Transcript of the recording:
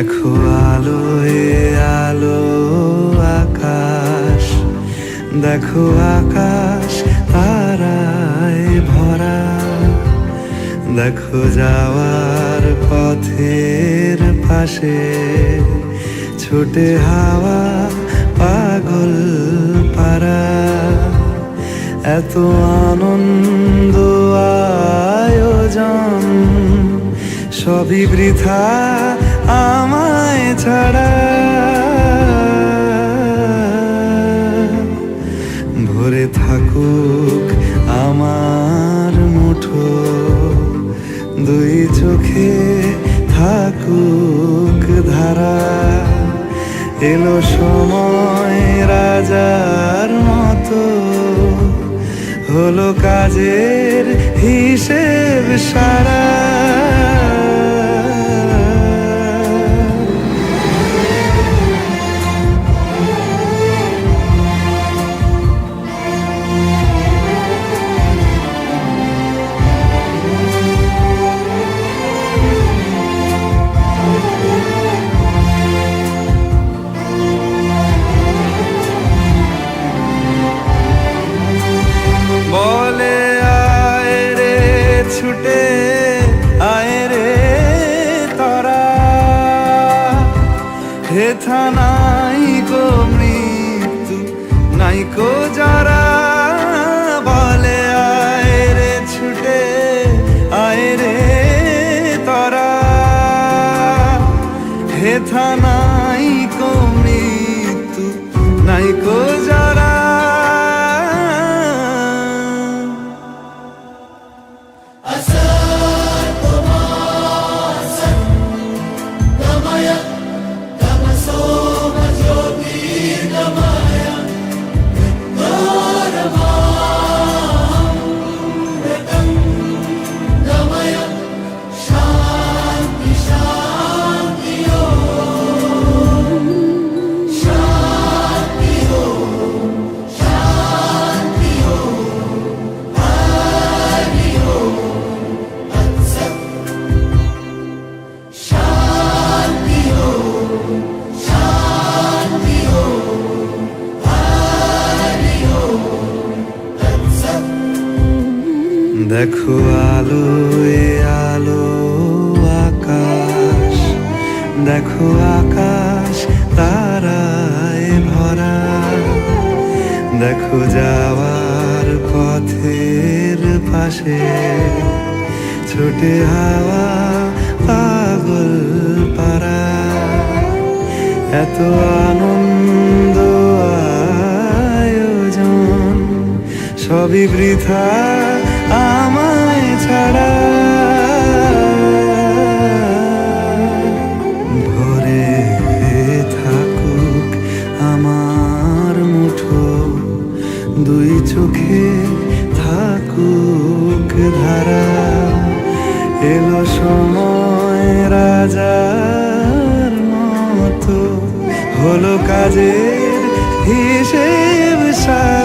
দেখো আলোয় আলো আকাশ, দেখো আকাশ তারায় ভরা। দেখো যাওয়ার পথের পাশে ছোটে হাওয়া পাগল পারা। এত আনন্দ আয়োজন সবই বৃথা আমায় ছাড়া। ভরে থাকুক আমার মুঠো, দুই চোখে থাকুক ধারা। এলো সময় রাজার মতো, হলো কাজের হিসেব সারা। বলে আয় রে ছুটে আয় রে তরা, হেথা নাই গো মৃত্যু নাই কো যারা। বলে আয় রে ছুটে আয় রে তরা, হেথা নাই কো মৃত্যু নাই কো যারা। দেখো আলোয় আলো আকাশ, দেখো আকাশ তারায় ভরা। দেখো যাওয়ার পথের পাশে ছোটে হাওয়া পাগল পারা। এত আনন্দ আয়োজন সবই বৃথা আমায় ছাড়া। ভরে থাকুক আমার মুঠো, দুই চোখে থাকুক ধারা। এলো সময় রাজার মতো, হলো কাজের হিসেব সারা।